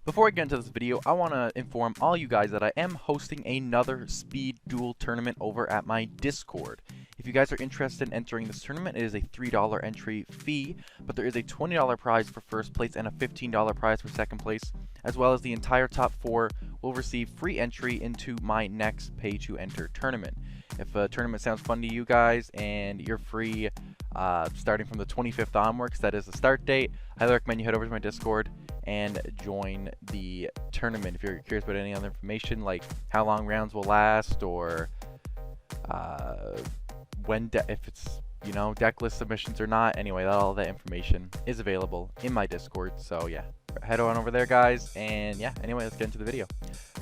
Before I get into this video, I want to inform all you guys that I am hosting another Speed Duel tournament over at my Discord. If you guys are interested in entering this tournament, it is a $3 entry fee, but there is a $20 prize for first place and a $15 prize for second place, as well as the entire top 4 will receive free entry into my next pay-to-enter tournament. If a tournament sounds fun to you guys and you're free starting from the 25th onwards, that is the start date, I highly recommend you head over to my Discord and join the tournament. If you're curious about any other information, like how long rounds will last, or if it's, you know, deck list submissions or not. Anyway, all that information is available in my Discord. So yeah, head on over there, guys. And yeah, anyway, let's get into the video.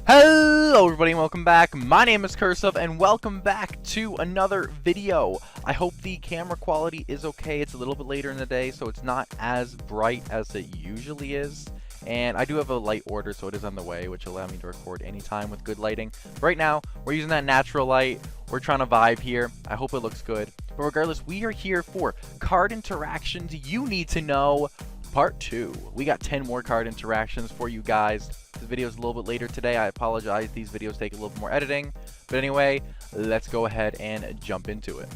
Hello everybody and welcome back. My name is Curseof and welcome back to another video. I hope the camera quality is okay. It's a little bit later in the day, so it's not as bright as it usually is. And I do have a light order, so it is on the way, which will allow me to record anytime with good lighting. Right now, we're using that natural light. We're trying to vibe here. I hope it looks good. But regardless, we are here for card interactions you need to know, part 2. We got 10 more card interactions for you guys. This video is a little bit later today. I apologize. These videos take a little bit more editing. But anyway, let's go ahead and jump into it.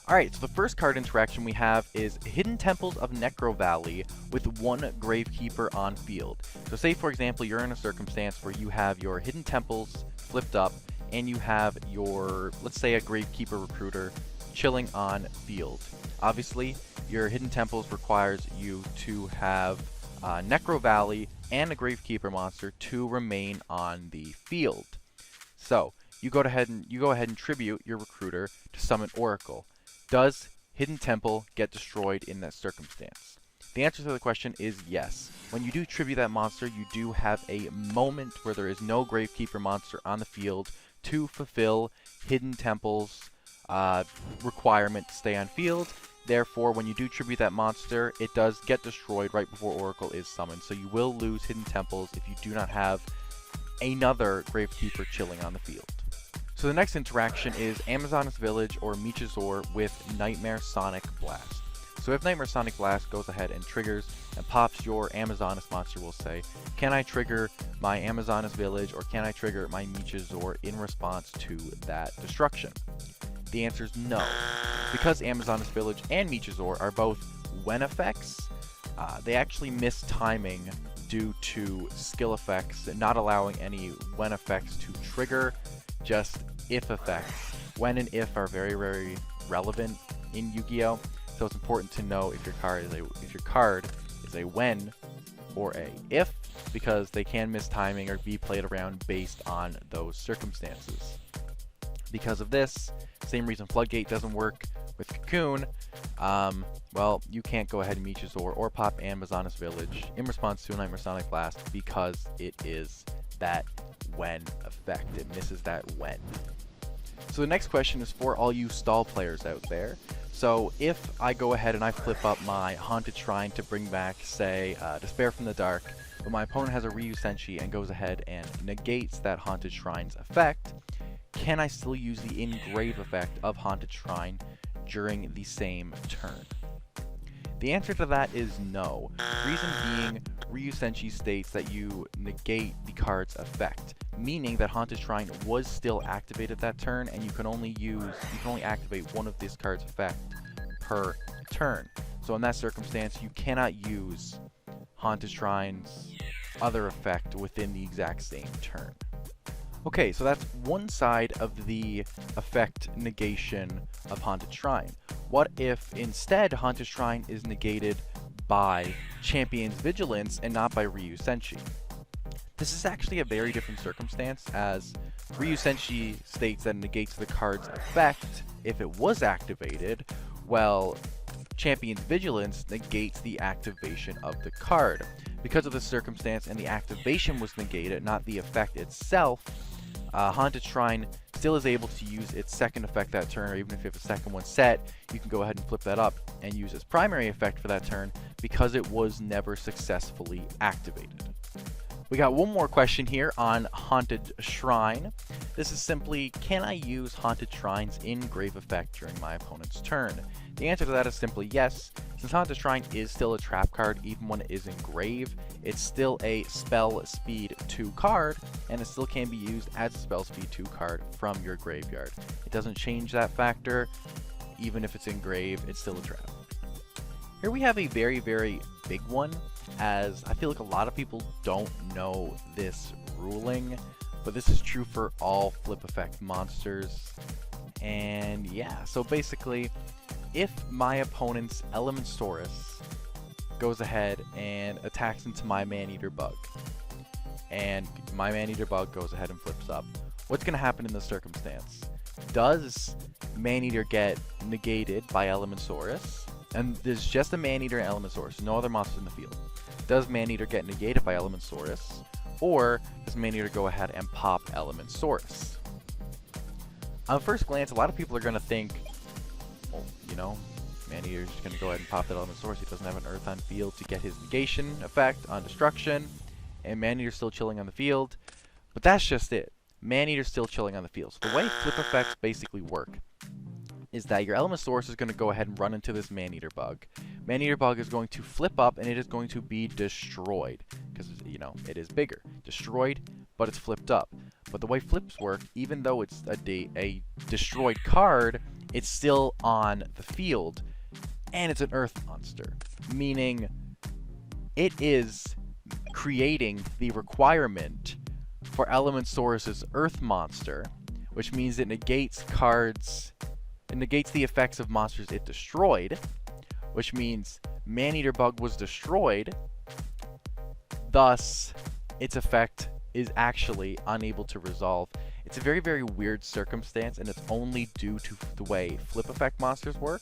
Alright, so the first card interaction we have is Hidden Temples of Necro Valley with one Gravekeeper on field. So say, for example, you're in a circumstance where you have your Hidden Temples flipped up and you have your, let's say, a Gravekeeper Recruiter chilling on field. Obviously, your Hidden Temples requires you to have Necro Valley and a Gravekeeper monster to remain on the field. So you go ahead and tribute your Recruiter to summon Oracle. Does Hidden Temple get destroyed in that circumstance? The answer to the question is yes. When you do tribute that monster, you do have a moment where there is no Gravekeeper monster on the field to fulfill Hidden Temple's requirement to stay on field. Therefore, when you do tribute that monster, it does get destroyed right before Oracle is summoned. So you will lose Hidden Temples if you do not have another Gravekeeper chilling on the field. So the next interaction is Amazoness Village or Michizor with Nightmare Sonic Blast. So if Nightmare Sonic Blast goes ahead and triggers and pops, your Amazoness monster will say, can I trigger my Amazoness Village or can I trigger my Michizor in response to that destruction? The answer is no. Because Amazoness Village and Michizor are both when effects, they actually miss timing due to skill effects not allowing any when effects to trigger, just if effects. When and if are very, very relevant in Yu-Gi-Oh! So it's important to know if your card is a when or a if, because they can miss timing or be played around based on those circumstances. Because of this, same reason Floodgate doesn't work with Cocoon, well, you can't go ahead and Michizor or pop Amazoness Village in response to a Nightmare Sonic Blast because it is that when effect. It misses that when. So the next question is for all you stall players out there. So if I go ahead and I flip up my Haunted Shrine to bring back, say, Despair from the Dark, but my opponent has a Ryu Senshi and goes ahead and negates that Haunted Shrine's effect, can I still use the engrave effect of Haunted Shrine during the same turn? The answer to that is no. Reason being, Ryu Senshi states that you negate the card's effect, meaning that Haunted Shrine was still activated that turn, and you can only activate one of this card's effect per turn. So in that circumstance, you cannot use Haunted Shrine's other effect within the exact same turn. Okay, so that's one side of the effect negation of Haunted Shrine. What if instead Haunted Shrine is negated by Champion's Vigilance and not by Ryu Senshi? This is actually a very different circumstance, as Ryu Senshi states that it negates the card's effect if it was activated, while Champion's Vigilance negates the activation of the card. Because of this circumstance and the activation was negated, not the effect itself, Haunted Shrine still is able to use its second effect that turn, or even if you have a second one set, you can go ahead and flip that up and use its primary effect for that turn because it was never successfully activated. We got one more question here on Haunted Shrine. This is simply, can I use Haunted Shrines in Grave Effect during my opponent's turn? The answer to that is simply yes. Since Haunted Shrine is still a trap card, even when it is in grave, it's still a spell speed 2 card, and it still can be used as a spell speed 2 card from your graveyard. It doesn't change that factor. Even if it's in grave, it's still a trap. Here we have a very, very big one, as I feel like a lot of people don't know this ruling, but this is true for all flip effect monsters. And yeah, so basically, if my opponent's Elementosaurus goes ahead and attacks into my Maneater bug, and my Maneater bug goes ahead and flips up, what's going to happen in this circumstance? Does Maneater get negated by Elementosaurus? And there's just a Maneater and Elementosaurus, no other monsters in the field. Does Maneater get negated by Elementosaurus? Or does Maneater go ahead and pop Elementosaurus? On first glance, a lot of people are going to think, well, you know, Maneater's just going to go ahead and pop that Elementosaurus. He doesn't have an Earth on field to get his negation effect on destruction. And Maneater's still chilling on the field. But that's just it. Maneater's still chilling on the field. So the way flip effects basically work is that your Elementosaurus is going to go ahead and run into this Maneater bug. Maneater bug is going to flip up and it is going to be destroyed. Because, you know, it is bigger. Destroyed, but it's flipped up. But the way flips work, even though it's a destroyed card, it's still on the field. And it's an Earth monster. Meaning, it is creating the requirement for Elementosaurus's Earth monster, which means it negates cards. It negates the effects of monsters it destroyed, which means Maneater bug was destroyed, thus its effect is actually unable to resolve. It's a very, very weird circumstance, and it's only due to the way flip effect monsters work.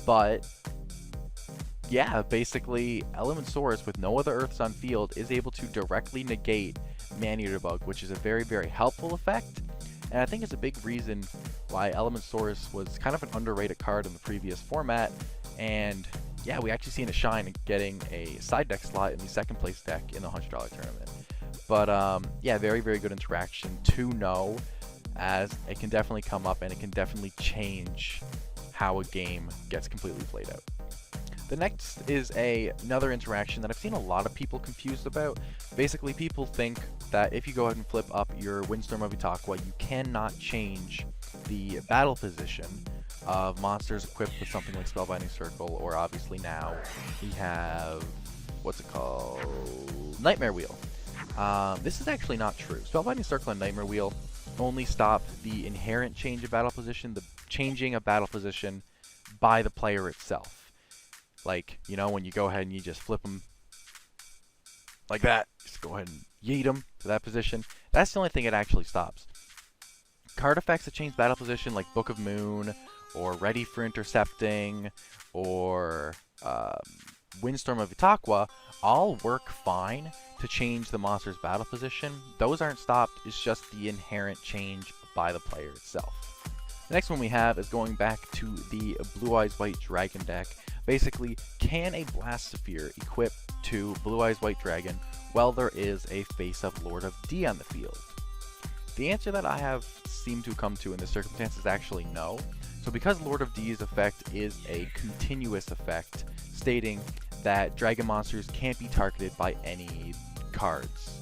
But yeah, basically Elementosaurus with no other Earths on field is able to directly negate Maneater bug, which is a very, very helpful effect. And I think it's a big reason why Elementosaurus was kind of an underrated card in the previous format. And yeah, we actually seen it shine getting a side deck slot in the second place deck in the $100 tournament. But yeah, very, very good interaction to know, as it can definitely come up and it can definitely change how a game gets completely played out. The next is another interaction that I've seen a lot of people confused about. Basically, people think that if you go ahead and flip up your Windstorm of Itaqua, you cannot change the battle position of monsters equipped with something like Spellbinding Circle, or obviously now we have, what's it called? Nightmare Wheel. This is actually not true. Spellbinding Circle and Nightmare Wheel only stop the inherent change of battle position, the changing of battle position by the player itself. Like, you know, when you go ahead and you just flip them like that, just go ahead and yeet them to that position. That's the only thing it actually stops. Card effects that change battle position, like Book of Moon, or Ready for Intercepting, or Windstorm of Itaqua, all work fine to change the monster's battle position. Those aren't stopped, it's just the inherent change by the player itself. The next one we have is going back to the Blue Eyes White Dragon deck. Basically, can a Blastosphere equip to Blue Eyes White Dragon while there is a face-up Lord of D on the field? The answer that I have seemed to come to in this circumstance is actually no. So because Lord of D's effect is a continuous effect, stating that dragon monsters can't be targeted by any cards,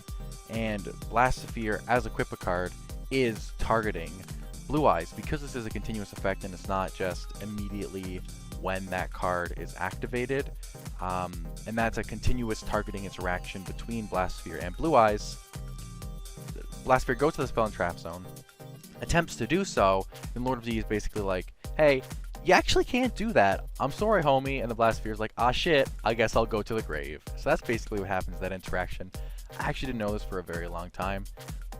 and Blastosphere as Equip a card is targeting Blue Eyes, because this is a continuous effect and it's not just immediately when that card is activated, and that's a continuous targeting interaction between Blastosphere and Blue Eyes. Blastosphere goes to the spell and trap zone, attempts to do so, and Lord of D is basically like, hey, you actually can't do that. I'm sorry, homie. And the Blastosphere is like, ah, shit, I guess I'll go to the grave. So that's basically what happens in that interaction. I actually didn't know this for a very long time.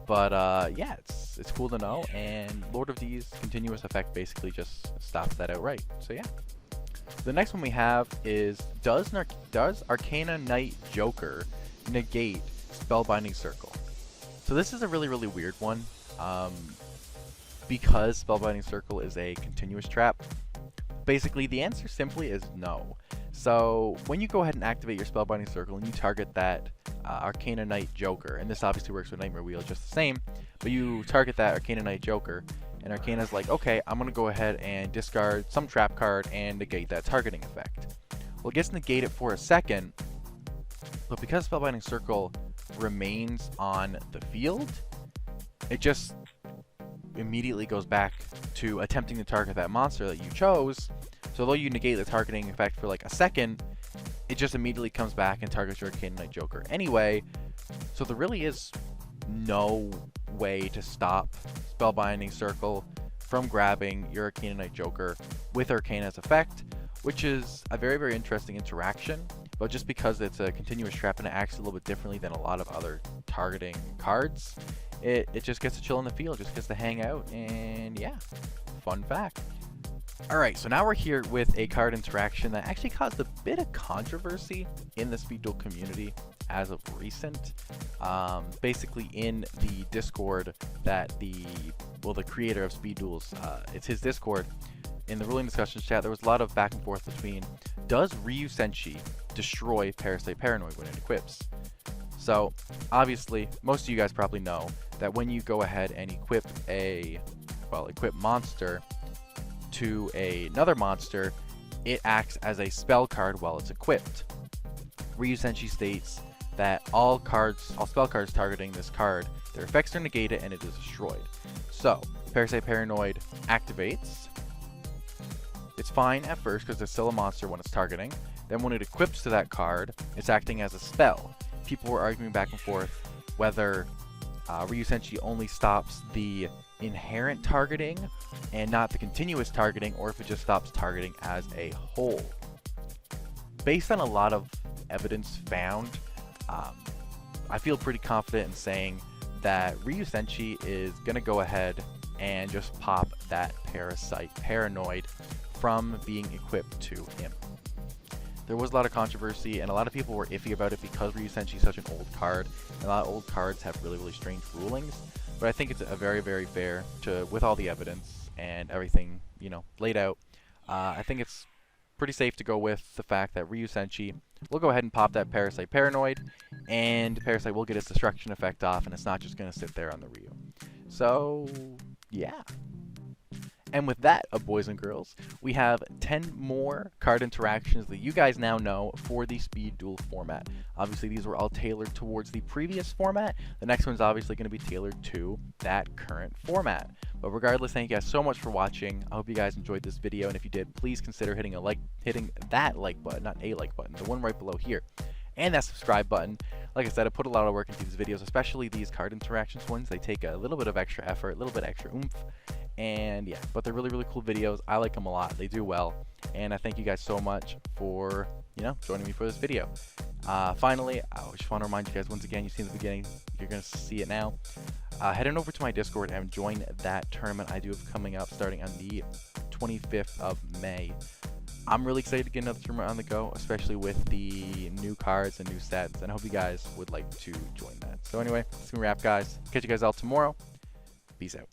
But yeah, it's cool to know, and Lord of D's continuous effect basically just stops that outright. So yeah. The next one we have is, does Arcana Knight Joker negate Spellbinding Circle? So this is a really, really weird one, because Spellbinding Circle is a continuous trap. Basically, the answer simply is no. So when you go ahead and activate your Spellbinding Circle and you target that Arcana Knight Joker, and this obviously works with Nightmare Wheel just the same, but you target that Arcana Knight Joker, and Arcana's like, okay, I'm going to go ahead and discard some trap card and negate that targeting effect. Well, it gets negated for a second, but because Spellbinding Circle remains on the field, it just immediately goes back to attempting to target that monster that you chose. So although you negate the targeting effect for like a second, it just immediately comes back and targets your Arcana Knight Joker anyway. So there really is no way to stop Spellbinding Circle from grabbing your Arcana Knight Joker with Arcana's effect, which is a very, very interesting interaction. But just because it's a continuous trap and it acts a little bit differently than a lot of other targeting cards, it just gets to chill in the field, just gets to hang out, and yeah, fun fact. Alright, so now we're here with a card interaction that actually caused a bit of controversy in the Speed Duel community as of recent. Basically in the Discord that the creator of Speed Duels, it's his Discord, in the ruling discussions chat, there was a lot of back and forth between, does Ryu Senshi destroy Parasite Paranoid when it equips? So, obviously, most of you guys probably know that when you go ahead and equip equip monster to another monster, it acts as a spell card while it's equipped. Ryu Senshi states that all spell cards targeting this card, their effects are negated and it is destroyed. So, Parasite Paranoid activates. It's fine at first because it's still a monster when it's targeting. Then when it equips to that card, it's acting as a spell. People were arguing back and forth whether Ryu Senshi only stops the inherent targeting and not the continuous targeting, or if it just stops targeting as a whole. Based on a lot of evidence found, I feel pretty confident in saying that Ryu Senshi is going to go ahead and just pop that Parasite Paranoid from being equipped to him. There was a lot of controversy, and a lot of people were iffy about it because Ryu Senshi is such an old card, and a lot of old cards have really, really strange rulings. But I think it's a very, very fair with all the evidence and everything, laid out. I think it's pretty safe to go with the fact that Ryu Senshi will go ahead and pop that Parasite Paranoid, and Parasite will get its destruction effect off, and it's not just going to sit there on the Ryu. So, yeah. And with that, boys and girls, we have 10 more card interactions that you guys now know for the Speed Duel format. Obviously, these were all tailored towards the previous format. The next one's obviously going to be tailored to that current format. But regardless, thank you guys so much for watching. I hope you guys enjoyed this video, and if you did, please consider hitting that like button, not a like button, the one right below here, and that subscribe button. Like I said, I put a lot of work into these videos, especially these card interactions ones. They take a little bit of extra effort, a little bit extra oomph. And yeah, but they're really, really cool videos. I like them a lot. They do well. And I thank you guys so much for, joining me for this video. Finally, I just want to remind you guys once again, you've seen the beginning, you're going to see it now. Head on over to my Discord and join that tournament I do have coming up starting on the 25th of May. I'm really excited to get another tournament on the go, especially with the new cards and new sets. And I hope you guys would like to join that. So anyway, that's going to wrap, guys. Catch you guys all tomorrow. Peace out.